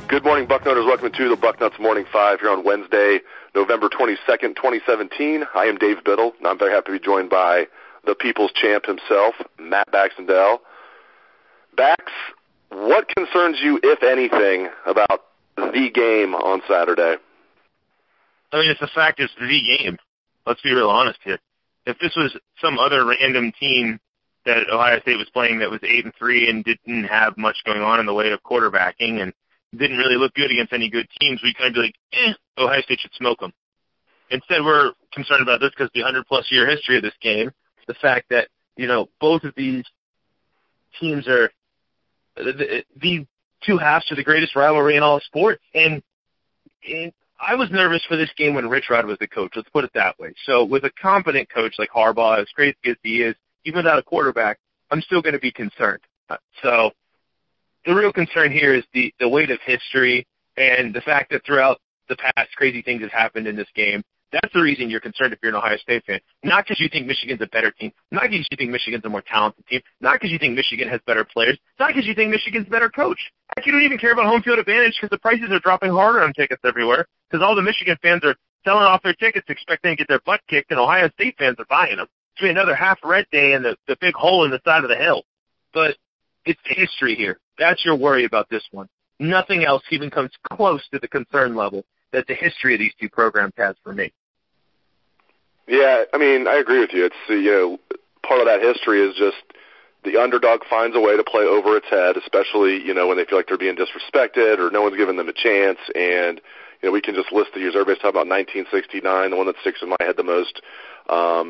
Good morning, Bucknutters. Welcome to the Bucknuts Morning 5 here on Wednesday, November 22nd, 2017. I am Dave Biddle, and I'm very happy to be joined by the people's champ himself, Matt Baxendell. Bax, what concerns you, if anything, about the game on Saturday? I mean, it's the fact it's the game. Let's be real honest here. If this was some other random team that Ohio State was playing that was 8-3 and didn't have much going on in the way of quarterbacking and didn't really look good against any good teams, we kind of be like, Ohio State should smoke them. Instead, we're concerned about this because the 100-plus year history of this game, the fact that, you know, both of these teams are the two halves to the greatest rivalry in all of sports. And I was nervous for this game when Rich Rod was the coach. Let's put it that way. So with a competent coach like Harbaugh, as great as he is, even without a quarterback, I'm still going to be concerned. So the real concern here is the weight of history and the fact that throughout the past, crazy things have happened in this game. That's the reason you're concerned if you're an Ohio State fan. Not because you think Michigan's a better team. Not because you think Michigan's a more talented team. Not because you think Michigan has better players. Not because you think Michigan's a better coach. Heck, you don't even care about home field advantage because the prices are dropping harder on tickets everywhere because all the Michigan fans are selling off their tickets expecting to get their butt kicked, and Ohio State fans are buying them. It's going to be another half red day and the big hole in the side of the hill. But it's history here. That's your worry about this one. Nothing else even comes close to the concern level that the history of these two programs has for me. Yeah, I mean, I agree with you. It's, part of that history is just the underdog finds a way to play over its head, especially, when they feel like they're being disrespected or no one's giving them a chance. And, we can just list the years. Everybody's talking about 1969. The one that sticks in my head the most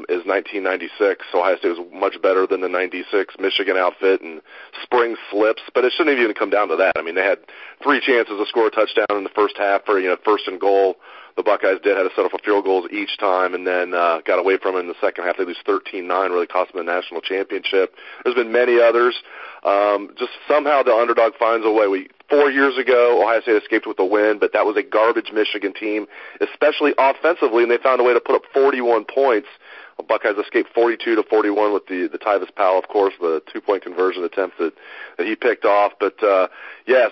is 1996. Ohio State was much better than the 96 Michigan outfit and spring slips, but it shouldn't even come down to that. I mean, they had 3 chances to score a touchdown in the first half for, first and goal. The Buckeyes had to set up field goals each time and then got away from it in the second half. They lose 13-9, really cost them the national championship. There's been many others. Just somehow the underdog finds a way. 4 years ago, Ohio State escaped with a win, but that was a garbage Michigan team, especially offensively, and they found a way to put up 41 points. The Buckeyes escaped 42-41 with the Tyvis Powell, of course, the 2-point conversion attempt that he picked off. But, so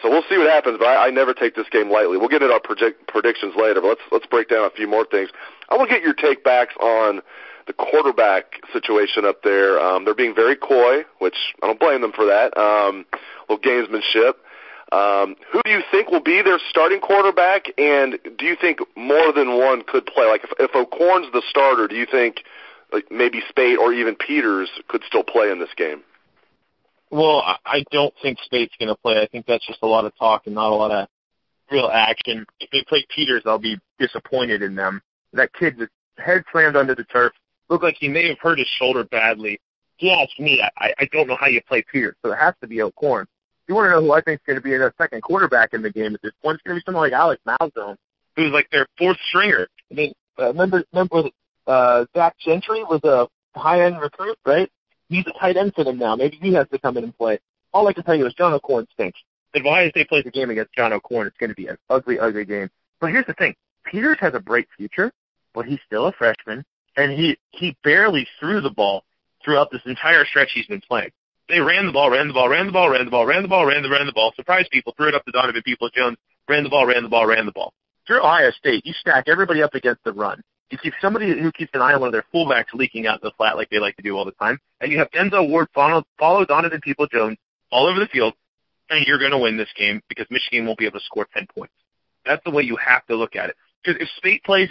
we'll see what happens, but I never take this game lightly. We'll get into our predictions later, but let's break down a few more things. I want to get your take backs on the quarterback situation up there. They're being very coy, which I don't blame them for that. Little gamesmanship. Who do you think will be their starting quarterback, and do you think more than one could play? Like if O'Korn's the starter, do you think maybe Spate or even Peters could still play in this game? Well, I don't think Spate's going to play. I think that's just a lot of talk and not a lot of real action. If they play Peters, I'll be disappointed in them. That kid with head slammed under the turf looked like he may have hurt his shoulder badly. If you ask me, I don't know how you play Peters, so it has to be O'Korn. If you want to know who I think is going to be their second quarterback in the game at this point, it's going to be someone like Alex Malzone, who's like their fourth stringer. I mean, remember Zach Gentry was a high-end recruit, right? He's a tight end for them now. Maybe he has to come in and play. All I can tell you is John O'Korn stinks. If Ohio State plays a game against John O'Korn, it's going to be an ugly, ugly game. But here's the thing. Peters has a bright future, but he's still a freshman, and he barely threw the ball throughout this entire stretch he's been playing. They ran the ball, surprised people, threw it up to Donovan Peoples-Jones, ran the ball. If you're Ohio State, you stack everybody up against the run. You keep somebody who keeps an eye on one of their fullbacks leaking out in the flat like they like to do all the time, and you have Denzel Ward follow Donovan Peoples-Jones all over the field, and you're going to win this game because Michigan won't be able to score 10 points. That's the way you have to look at it. Because if Spate plays,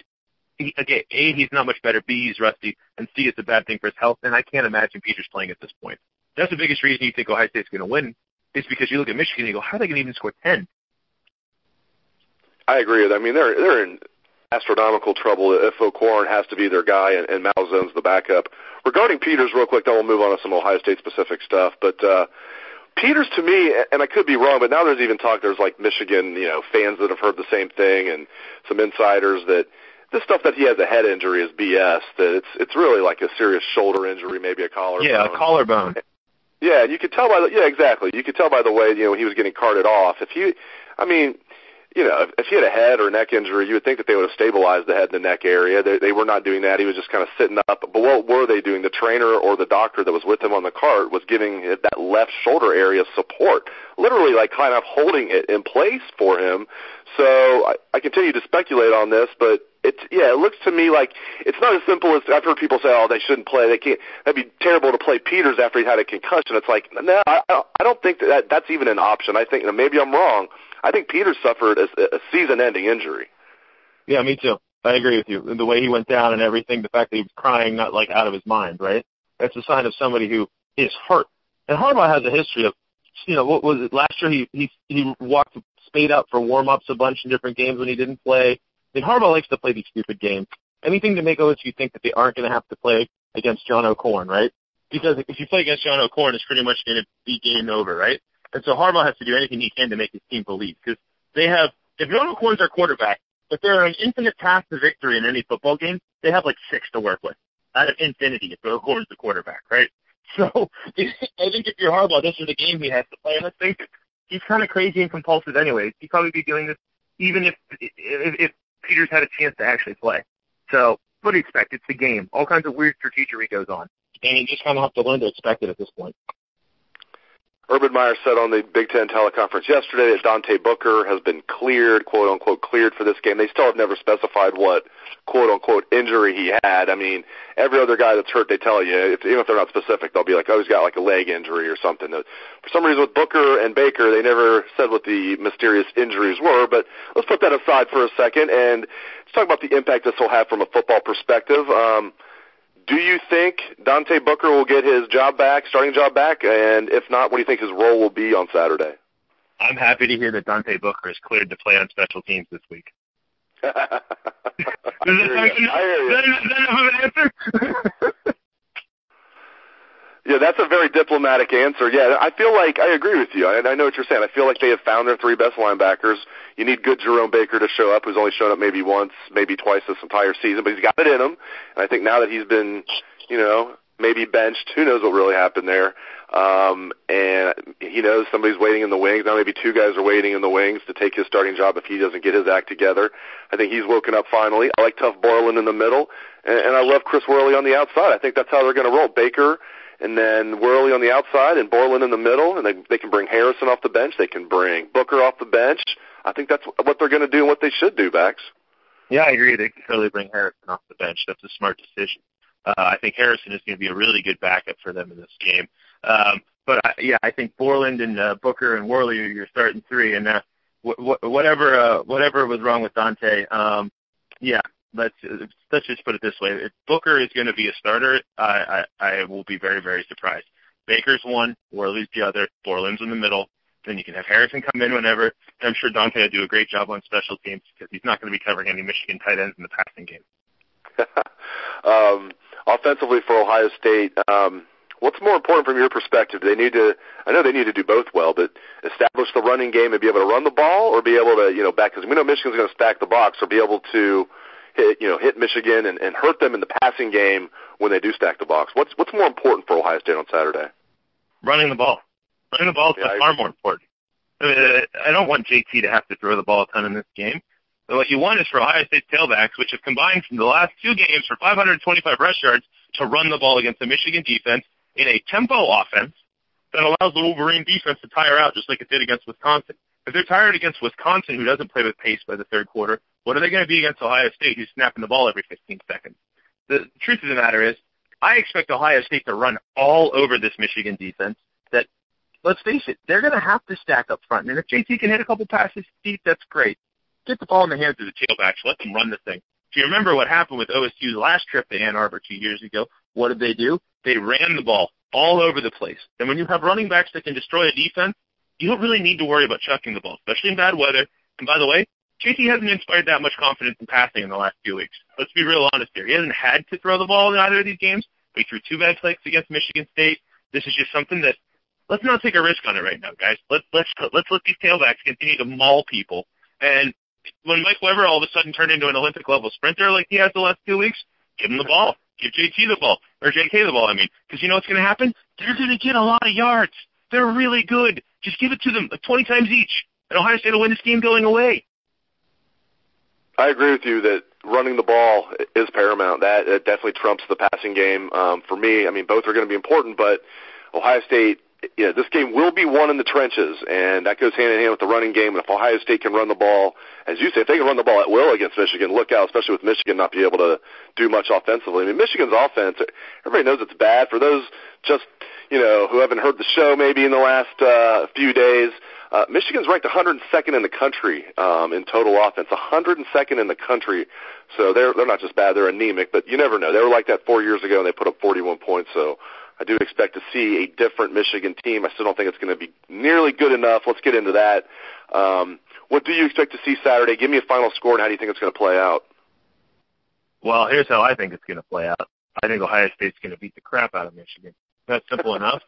A, he's not much better, B, he's rusty, and C, it's a bad thing for his health, and I can't imagine Peters playing at this point. That's the biggest reason you think Ohio State's going to win is because you look at Michigan and you go, how are they going to even score 10? I agree. I mean, they're in astronomical trouble if O'Korn has to be their guy and Malzone's the backup. Regarding Peters, real quick, then we'll move on to some Ohio State-specific stuff. But Peters, to me, and I could be wrong, but now there's even talk, there's like Michigan, fans that have heard the same thing, and some insiders that this stuff that he has a head injury is BS, that it's really like a serious shoulder injury, maybe a collarbone. Yeah, a collarbone. Yeah, and you could tell by exactly. You could tell by the way, he was getting carted off. If he had a head or neck injury, you would think that they would have stabilized the head and the neck area. They were not doing that. He was just kind of sitting up. But what were they doing? The trainer or the doctor that was with him on the cart was giving that left shoulder area support, literally like kind of holding it in place for him. So I continue to speculate on this, but it looks to me like it's not as simple as I've heard people say, oh, they shouldn't play. They can't. That'd be terrible to play Peters after he had a concussion. It's like, no, I don't think that's even an option. I think, maybe I'm wrong, I think Peters suffered a season-ending injury. Yeah, me too. I agree with you. The way he went down and everything, the fact that he was crying, not like out of his mind, right? That's a sign of somebody who is hurt. And Harbaugh has a history of, what was it, last year he walked spade up for warm-ups a bunch in different games when he didn't play. I mean, Harbaugh likes to play these stupid games. Anything to make OSU think that they aren't going to have to play against John O'Corn, right? Because if you play against John O'Corn, it's pretty much going to be game over, right? And so Harbaugh has to do anything he can to make his team believe. Because if John O'Corn's our quarterback, if they're an infinite path to victory in any football game, they have like 6 to work with out of infinity if O'Corn's the quarterback, right? So I think if you're Harbaugh, this is the game he has to play. And I think he's kind of crazy and compulsive anyways. He'd probably be doing this even if Peters had a chance to actually play. So what do you expect? It's the game. All kinds of weird strategery goes on. And you just kind of have to learn to expect it at this point. Urban Meyer said on the Big Ten teleconference yesterday that Dante Booker has been cleared, quote-unquote, cleared for this game. They still have never specified what, quote-unquote, injury he had. I mean, every other guy that's hurt, they tell you, even if they're not specific, they'll be like, oh, he's got like a leg injury or something. For some reason with Booker and Baker, they never said what the mysterious injuries were, but let's put that aside for a second and let's talk about the impact this will have from a football perspective. Do you think Dante Booker will get his job back, starting job back? And if not, what do you think his role will be on Saturday? I'm happy to hear that Dante Booker is cleared to play on special teams this week. Is that enough of an answer? Yeah, that's a very diplomatic answer. Yeah, I feel like I agree with you. I know what you're saying. I feel like they have found their 3 best linebackers. You need good Jerome Baker to show up, who's only shown up maybe once, maybe twice this entire season, but he's got it in him. And I think now that he's been, maybe benched, who knows what really happened there. And he knows somebody's waiting in the wings. Now maybe 2 guys are waiting in the wings to take his starting job if he doesn't get his act together. I think he's woken up finally. I like Tough Borland in the middle, and I love Chris Worley on the outside. I think that's how they're going to roll. Baker and then Worley on the outside and Borland in the middle, and they can bring Harrison off the bench. They can bring Booker off the bench. I think that's what they're going to do and what they should do, Bax. Yeah, I agree. They can totally bring Harrison off the bench. That's a smart decision. I think Harrison is going to be a really good backup for them in this game. I think Borland and Booker and Worley are your starting 3. And whatever was wrong with Dante, let's just put it this way. If Booker is going to be a starter, I will be very, very surprised. Baker's 1, Worley's the other, Borland's in the middle. Then you can have Harrison come in whenever. I'm sure Dante will do a great job on special teams because he's not going to be covering any Michigan tight ends in the passing game. Offensively for Ohio State, what's more important from your perspective? I know they need to do both well, but establish the running game and be able to run the ball, or be able to, because we know Michigan's going to stack the box, or be able to hit Michigan and hurt them in the passing game when they do stack the box. What's more important for Ohio State on Saturday? Running the ball. Running the ball is far more important. I don't want JT to have to throw the ball a ton in this game. But what you want is for Ohio State's tailbacks, which have combined from the last 2 games for 525 rush yards, to run the ball against the Michigan defense in a tempo offense that allows the Wolverine defense to tire out just like it did against Wisconsin. If they're tired against Wisconsin, who doesn't play with pace by the third quarter, what are they going to be against Ohio State, who's snapping the ball every 15 seconds? The truth of the matter is, I expect Ohio State to run all over this Michigan defense that, let's face it, they're going to have to stack up front. And if JT can hit a couple passes deep, that's great. Get the ball in the hands of the tailbacks. Let them run the thing. If you remember what happened with OSU's last trip to Ann Arbor 2 years ago, what did they do? They ran the ball all over the place. And when you have running backs that can destroy a defense, you don't really need to worry about chucking the ball, especially in bad weather. And by the way, JT hasn't inspired that much confidence in passing in the last few weeks. Let's be real honest here. He hasn't had to throw the ball in either of these games, but he threw 2 bad plays against Michigan State. This is just something that let's not take a risk on it right now, guys. Let's let these tailbacks continue to maul people. And when Mike Weber all of a sudden turned into an Olympic-level sprinter like he has the last 2 weeks, give him the ball. Give JT the ball, or JK the ball, I mean. Because you know what's going to happen? They're going to get a lot of yards. They're really good. Just give it to them 20 times each. And Ohio State will win this game going away. I agree with you that running the ball is paramount. That definitely trumps the passing game for me. I mean, both are going to be important, but Ohio State, this game will be won in the trenches, and that goes hand in hand with the running game. And if Ohio State can run the ball, as you say, if they can run the ball at will against Michigan, look out, especially with Michigan not be able to do much offensively. I mean, Michigan's offense, everybody knows it's bad. For those just, who haven't heard the show maybe in the last few days, Michigan's ranked 102nd in the country in total offense, 102nd in the country. So they're not just bad, they're anemic, but you never know. They were like that 4 years ago, and they put up 41 points, so I do expect to see a different Michigan team. I still don't think it's going to be nearly good enough. Let's get into that. What do you expect to see Saturday? Give me a final score, and how do you think it's going to play out? Well, here's how I think it's going to play out. I think Ohio State's going to beat the crap out of Michigan. That's simple enough.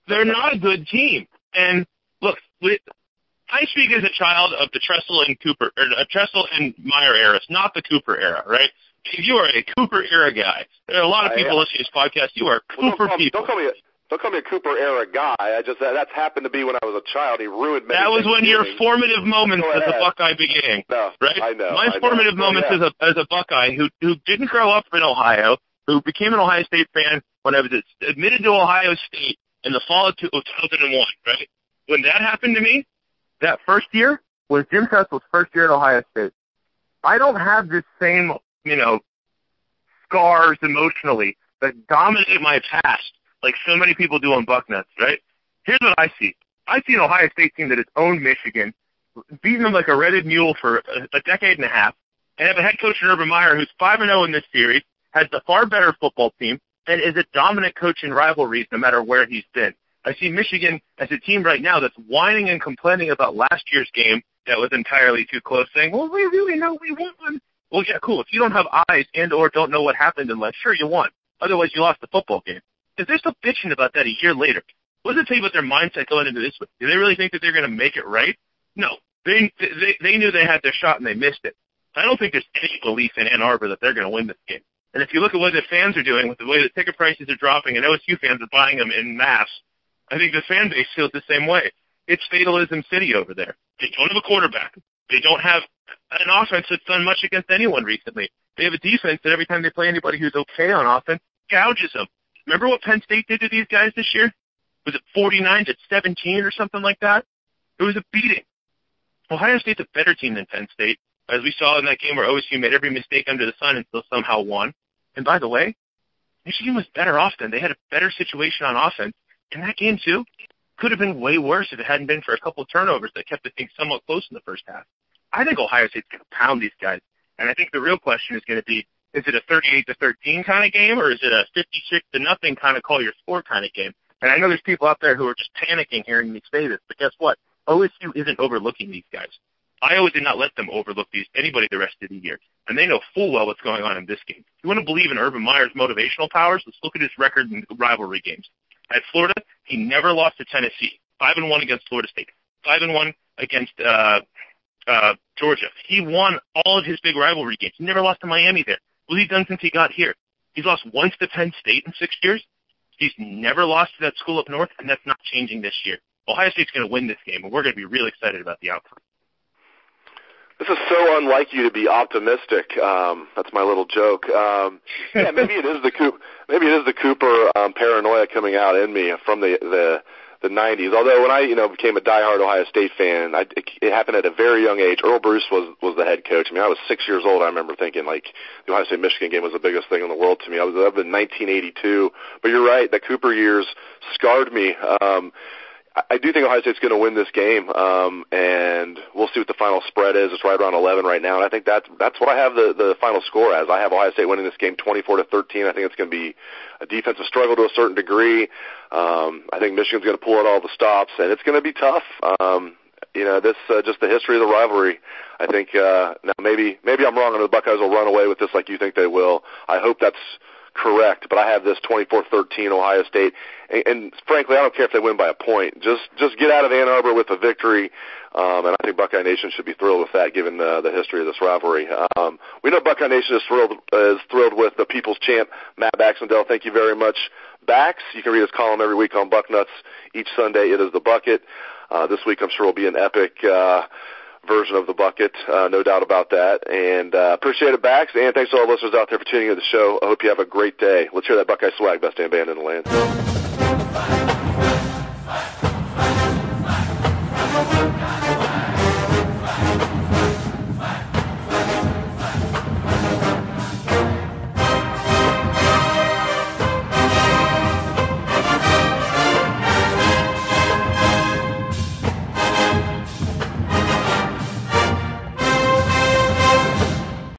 They're not a good team. And look, I speak as a child of the Tressel and Meyer eras, not the Cooper era, right? If you are a Cooper era guy, there are a lot of people listening to this podcast. You are Cooper people. Don't call me a Cooper era guy. That's happened to be when I was a child. He ruined many. That was when your formative moments as a Buckeye began. No, right? I know. My formative moments as a Buckeye who didn't grow up in Ohio, who became an Ohio State fan when I was admitted to Ohio State in the fall of 2001, right? When that happened to me, that first year was Jim Tressel's first year at Ohio State. I don't have this same, scars emotionally that dominate my past like so many people do on Bucknuts, right? Here's what I see. I see an Ohio State team that has owned Michigan, beaten them like a rented mule for a decade and a half, and have a head coach in Urban Meyer who's 5-0 in this series, has the far better football team, and is a dominant coach in rivalries no matter where he's been. I see Michigan as a team right now that's whining and complaining about last year's game that was entirely too close, saying, well, we really know we won. Well, yeah, cool. If you don't have eyes and or don't know what happened in life, sure, you won. Otherwise, you lost the football game. If they're still bitching about that a year later, what does it tell you about their mindset going into this one? Do they really think that they're going to make it right? No. They knew they had their shot and they missed it. I don't think there's any belief in Ann Arbor that they're going to win this game. And if you look at what the fans are doing with the way the ticket prices are dropping and OSU fans are buying them in mass, I think the fan base feels the same way. It's fatalism city over there. They don't have a quarterback. They don't have an offense that's done much against anyone recently. They have a defense that every time they play anybody who's okay on offense, gouges them. Remember what Penn State did to these guys this year? Was it 49-17 or something like that? It was a beating. Ohio State's a better team than Penn State, as we saw in that game where OSU made every mistake under the sun and still somehow won. And by the way, Michigan was better off then. They had a better situation on offense. And that game, too, could have been way worse if it hadn't been for a couple of turnovers that kept the thing somewhat close in the first half. I think Ohio State's going to pound these guys. And I think the real question is going to be, is it a 38-13 kind of game, or is it a 56-0 kind of call your score kind of game? And I know there's people out there who are just panicking hearing me say this, but guess what? OSU isn't overlooking these guys. Iowa did not let them overlook anybody the rest of the year, and they know full well what's going on in this game. If you want to believe in Urban Meyer's motivational powers, let's look at his record in rivalry games. At Florida, he never lost to Tennessee. 5-1 against Florida State. 5-1 against Georgia. He won all of his big rivalry games. He never lost to Miami there. What has he done since he got here? He's lost once to Penn State in 6 years. He's never lost to that school up north, and that's not changing this year. Ohio State's going to win this game, and we're going to be really excited about the outcome. This is so unlike you to be optimistic. That's my little joke. Yeah, maybe it is the Cooper paranoia coming out in me from the 90s. Although when I became a diehard Ohio State fan, it happened at a very young age. Earl Bruce was the head coach. I mean, I was 6 years old. I remember thinking like the Ohio State Michigan game was the biggest thing in the world to me. I was up in 1982. But you're right, the Cooper years scarred me. I do think Ohio State's going to win this game, and we'll see what the final spread is. It's right around 11 right now, and I think that's what I have the final score as. I have Ohio State winning this game 24-13. I think it's going to be a defensive struggle to a certain degree. I think Michigan's going to pull out all the stops, and it's going to be tough. This just the history of the rivalry. I think now maybe I'm wrong, and the Buckeyes will run away with this like you think they will. I hope that's correct, but I have this 24-13 Ohio State. And frankly, I don't care if they win by a point. Just get out of Ann Arbor with a victory, and I think Buckeye Nation should be thrilled with that, given the history of this rivalry. We know Buckeye Nation is thrilled with the People's Champ, Matt Baxendell. Thank you very much, Bax. You can read his column every week on Bucknuts. Each Sunday, it is the Bucket. This week, I'm sure will be an epic version of the Bucket, no doubt about that. And appreciate it, Bax. And thanks to all the listeners out there for tuning in to the show. I hope you have a great day. Let's hear that Buckeye swag, best damn band in the land.